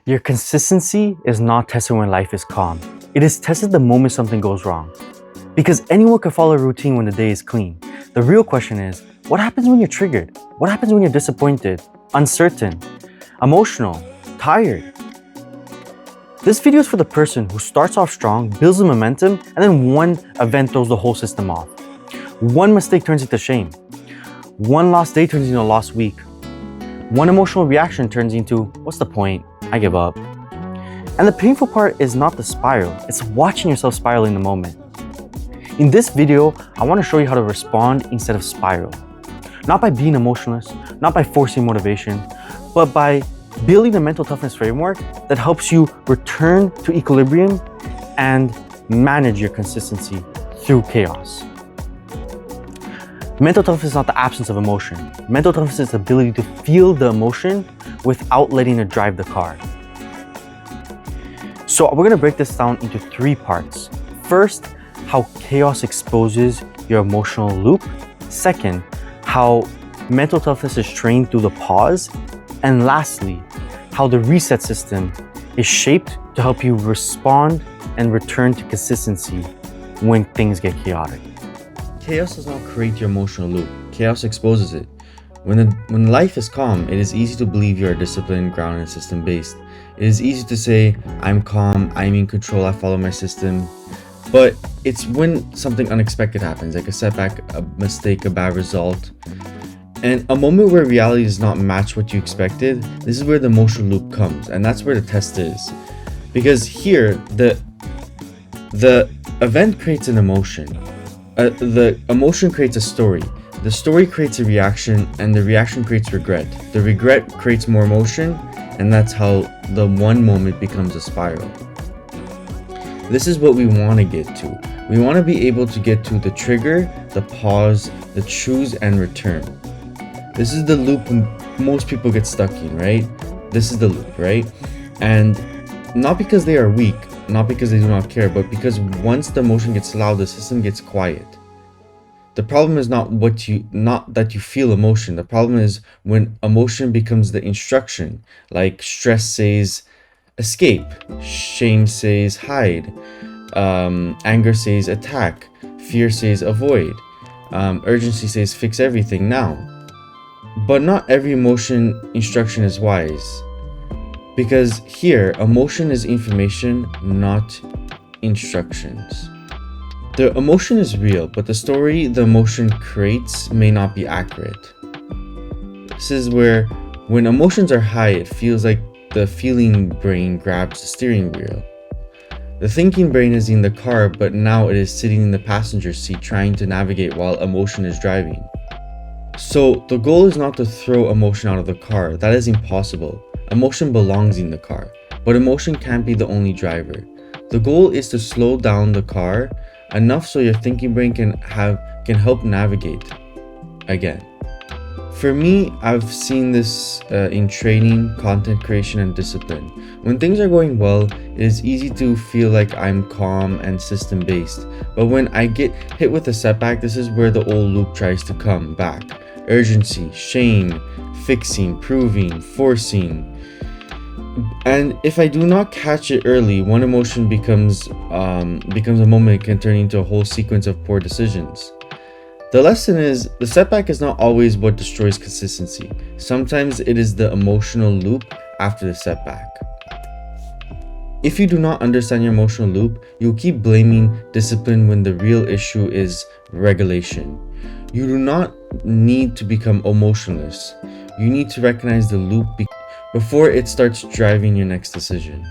Your consistency is not tested when life is calm. It is tested the moment something goes wrong. Because anyone can follow a routine when the day is clean. The real question is, what happens when you're triggered? What happens when you're disappointed, uncertain, emotional, tired? This video is for the person who starts off strong, builds the momentum, and then one event throws the whole system off. One mistake turns into shame. One lost day turns into a lost week. One emotional reaction turns into, what's the point? I give up. And the painful part is not the spiral, it's watching yourself spiral in the moment. In this video, I want to show you how to respond instead of spiral. Not by being emotionless, not by forcing motivation, but by building a mental toughness framework that helps you return to equilibrium and manage your consistency through chaos. Mental toughness is not the absence of emotion. Mental toughness is the ability to feel the emotion without letting it drive the car. So we're going to break this down into 3 parts. First, how chaos exposes your emotional loop. Second, how mental toughness is trained through the pause. And lastly, how the reset system is shaped to help you respond and return to consistency when things get chaotic. Chaos does not create your emotional loop. Chaos exposes it. When life is calm, it is easy to believe you are disciplined, grounded, and system-based. It is easy to say, I'm calm, I'm in control, I follow my system. But it's when something unexpected happens, like a setback, a mistake, a bad result, and a moment where reality does not match what you expected, this is where the emotional loop comes, and that's where the test is. Because here, the event creates an emotion. The emotion creates a story. The story creates a reaction, and the reaction creates regret. The regret creates more emotion, and that's how the one moment becomes a spiral. This is what we want to get to. We want to be able to get to the trigger, the pause, the choose, and return. This is the loop most people get stuck in, right? This is the loop, right? And not because they are weak, not because they do not care, but because once the emotion gets loud, the system gets quiet. The problem is not that you feel emotion. The problem is when emotion becomes the instruction. Like stress says escape, shame says hide, anger says attack, fear says avoid, urgency says fix everything now. But not every emotion instruction is wise. Because here, emotion is information, not instructions. The emotion is real, but the story the emotion creates may not be accurate. This is where, when emotions are high, it feels like the feeling brain grabs the steering wheel. The thinking brain is in the car, but now it is sitting in the passenger seat trying to navigate while emotion is driving. So the goal is not to throw emotion out of the car. That is impossible. Emotion belongs in the car, but emotion can't be the only driver. The goal is to slow down the car enough so your thinking brain can help navigate again. For me, I've seen this in training, content creation, and discipline. When things are going well, it is easy to feel like I'm calm and system-based. But when I get hit with a setback, this is where the old loop tries to come back. Urgency, shame, fixing, proving, forcing. And if I do not catch it early, one emotion becomes a moment it can turn into a whole sequence of poor decisions. The lesson is, the setback is not always what destroys consistency. Sometimes it is the emotional loop after the setback. If you do not understand your emotional loop, you'll keep blaming discipline when the real issue is regulation. You do not need to become emotionless. You need to recognize the loop before it starts driving your next decision.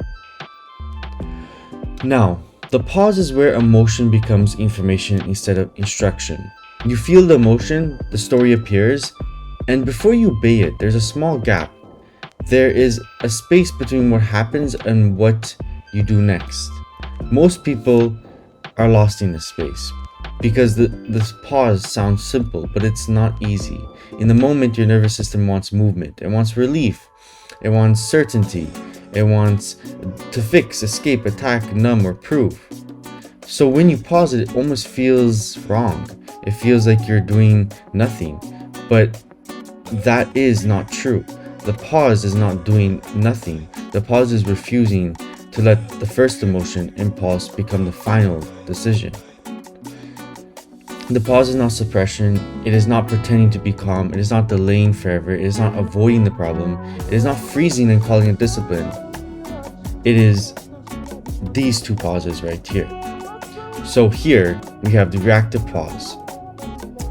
Now, the pause is where emotion becomes information instead of instruction. You feel the emotion, the story appears, and before you obey it, there's a small gap. There is a space between what happens and what you do next. Most people are lost in this space because this pause sounds simple, but it's not easy. In the moment, your nervous system wants movement, it wants relief, it wants certainty, it wants to fix, escape, attack, numb, or prove. So when you pause it almost feels wrong. It feels like you're doing nothing, but that is not true. The pause is not doing nothing. The pause is refusing to let the first emotion, impulse, become the final decision. The pause is not suppression. It is not pretending to be calm. It is not delaying forever. It is not avoiding the problem. It is not freezing and calling it discipline. It is these two pauses right here. So here we have the reactive pause.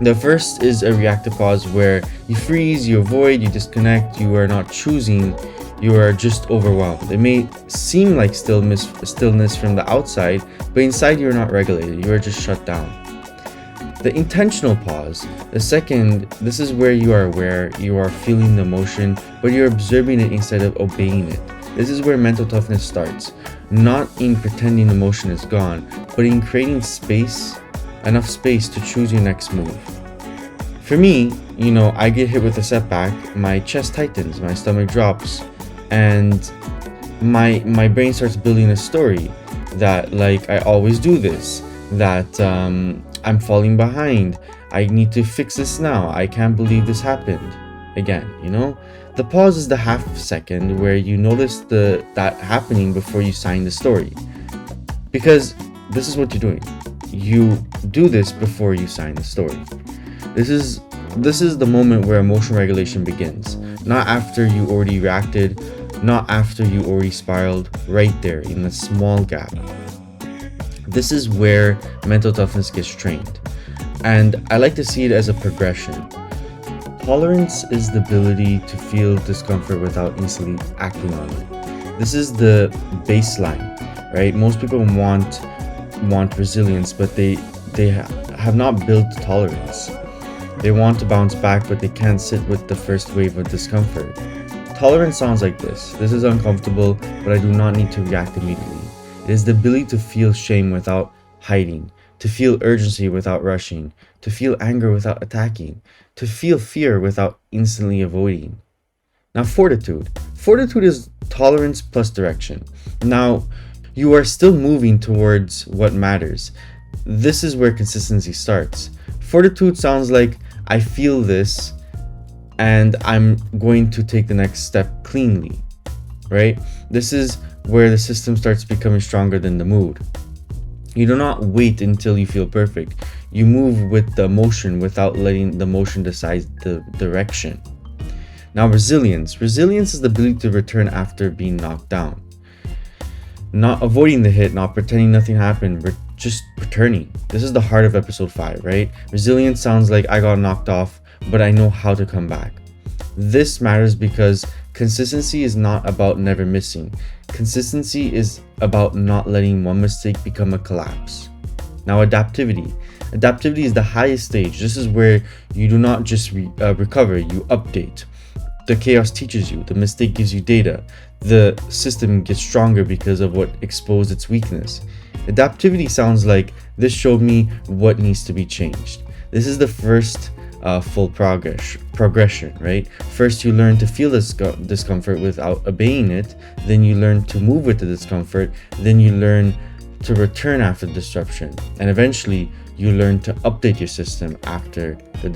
The first is a reactive pause where you freeze, you avoid, you disconnect, you are not choosing, you are just overwhelmed. It may seem like stillness from the outside, but inside you are not regulated, you are just shut down. The intentional pause, the second, this is where you are aware, you are feeling the emotion, but you're observing it instead of obeying it. This is where mental toughness starts, not in pretending emotion is gone, but in creating space, enough space to choose your next move. For me, I get hit with a setback, my chest tightens, my stomach drops, and my brain starts building a story that like I always do this, that I'm falling behind, I need to fix this now, I can't believe this happened again. The pause is the half second where you notice that happening before you sign the story, because this is what you're doing. You do this before you sign the story. This is the moment where emotional regulation begins, not after you already reacted, not after you already spiraled, right there in the small gap. This is where mental toughness gets trained, and I like to see it as a progression. Tolerance is the ability to feel discomfort without instantly acting on it. This is the baseline, right? Most people want resilience, but they have not built tolerance. They want to bounce back, but they can't sit with the first wave of discomfort. Tolerance sounds like this. This is uncomfortable, but I do not need to react immediately. It is the ability to feel shame without hiding, to feel urgency without rushing, to feel anger without attacking, to feel fear without instantly avoiding. Now, fortitude. Fortitude is tolerance plus direction. Now, you are still moving towards what matters. This is where consistency starts. Fortitude sounds like, I feel this and I'm going to take the next step cleanly, right? This is where the system starts becoming stronger than the mood. You do not wait until you feel perfect. You move with the emotion without letting the emotion decide the direction. Now, resilience. Resilience is the ability to return after being knocked down. Not avoiding the hit, not pretending nothing happened, but just returning. This is the heart of episode 5, right? Resilience sounds like I got knocked off, but I know how to come back. This matters because consistency is not about never missing. Consistency is about not letting one mistake become a collapse. Now, adaptivity. Adaptivity is the highest stage. This is where you do not just recover, you update. The chaos teaches you, the mistake gives you data, the system gets stronger because of what exposed its weakness. Adaptivity sounds like, this showed me what needs to be changed. This is the first full progression, right? First, you learn to feel this discomfort without obeying it. Then you learn to move with the discomfort. Then you learn to return after disruption. And eventually, you learn to update your system after the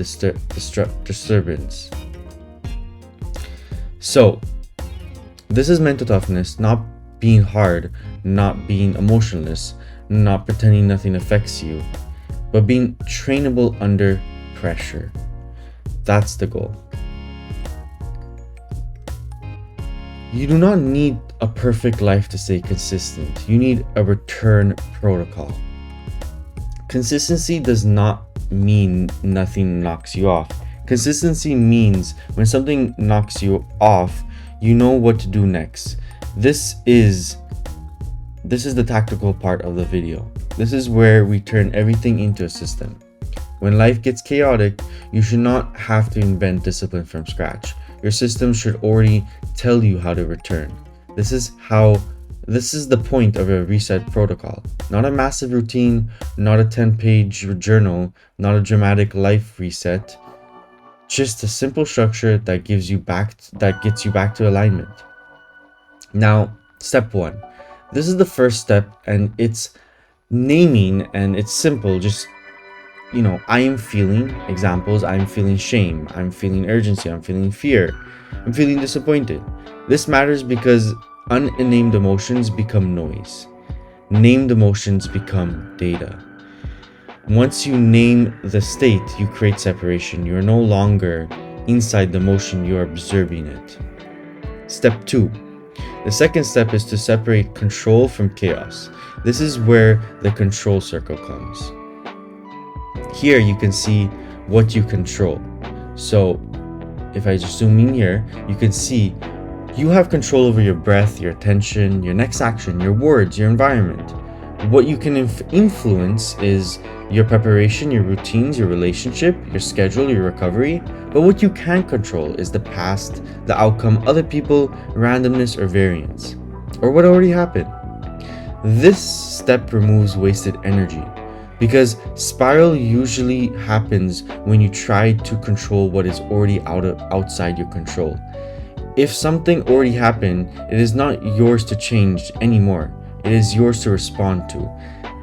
disturbance. So, this is mental toughness, not being hard, not being emotionless, not pretending nothing affects you, but being trainable under pressure. That's the goal. You do not need a perfect life to stay consistent. You need a return protocol. Consistency does not mean nothing knocks you off. Consistency means when something knocks you off, you know what to do next. This is the tactical part of the video. This is where we turn everything into a system. When life gets chaotic, you should not have to invent discipline from scratch. Your system should already tell you how to return. This is the point of a reset protocol. Not a massive routine, not a 10-page journal, not a dramatic life reset. Just a simple structure that gets you back to alignment. Now, step 1. This is the first step, and it's naming, and it's simple. Just I am feeling examples. I'm feeling shame. I'm feeling urgency. I'm feeling fear. I'm feeling disappointed. This matters because unnamed emotions become noise. Named emotions become data. Once you name the state, you create separation. You are no longer inside the emotion, you are observing it. Step 2. The second step is to separate control from chaos. This is where the control circle comes. Here you can see what you control. So if I just zoom in here, you can see you have control over your breath, your attention, your next action, your words, your environment. What you can influence is your preparation, your routines, your relationship, your schedule, your recovery. But what you can't control is the past, the outcome, other people, randomness, or variance, or what already happened. This step removes wasted energy, because spiral usually happens when you try to control what is already outside your control. If something already happened, it is not yours to change anymore. It is yours to respond to.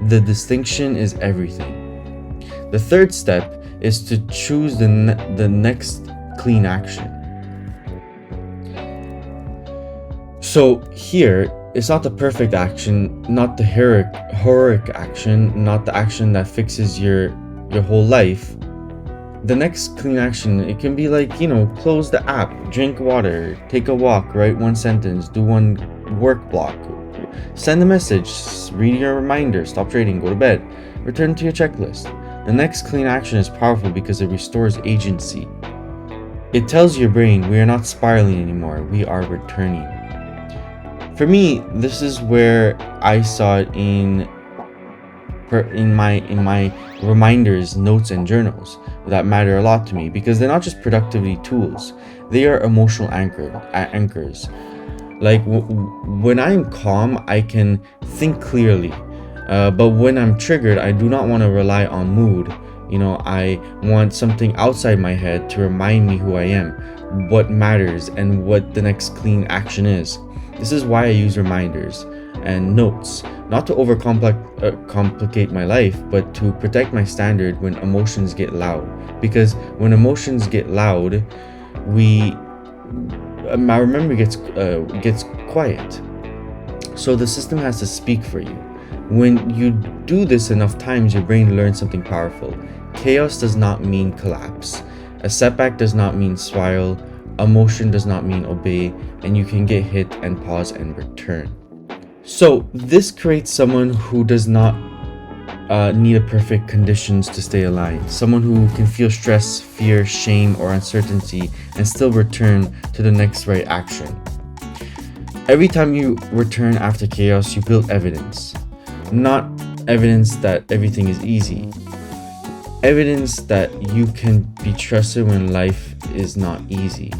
The distinction is everything. The third step is to choose the next clean action. So here, it's not the perfect action, not the heroic action, not the action that fixes your whole life. The next clean action, it can be like, close the app, drink water, take a walk, write one sentence, do one work block, send a message, read your reminder, stop trading, go to bed, return to your checklist. The next clean action is powerful because it restores agency. It tells your brain, we are not spiraling anymore, we are returning. For me, this is where I saw it in my reminders, notes, and journals that matter a lot to me, because they're not just productivity tools, they are emotional anchors. Like when I'm calm, I can think clearly, but when I'm triggered, I do not want to rely on mood. I want something outside my head to remind me who I am, what matters, and what the next clean action is. This is why I use reminders and notes, not to complicate my life, but to protect my standard when emotions get loud. Because when emotions get loud, my memory gets quiet. So the system has to speak for you. When you do this enough times, your brain learns something powerful. Chaos does not mean collapse. A setback does not mean spiral. Emotion does not mean obey, and you can get hit and pause and return. So this creates someone who does not need a perfect conditions to stay aligned. Someone who can feel stress, fear, shame, or uncertainty and still return to the next right action. Every time you return after chaos, you build evidence. Not evidence that everything is easy. Evidence that you can be trusted when life is not easy.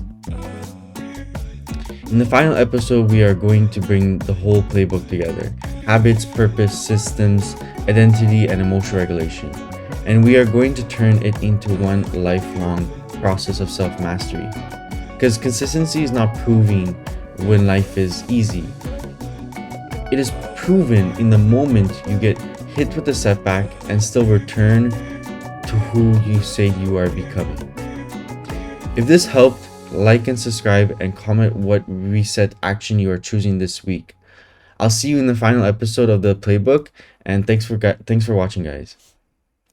In the final episode, we are going to bring the whole playbook together: habits, purpose, systems, identity, and emotional regulation. And we are going to turn it into one lifelong process of self-mastery. Because consistency is not proving when life is easy. It is proven in the moment you get hit with a setback and still return to who you say you are becoming. If this helped, like and subscribe and comment what reset action you are choosing this week. I'll see you in the final episode of the playbook, and thanks for watching, guys.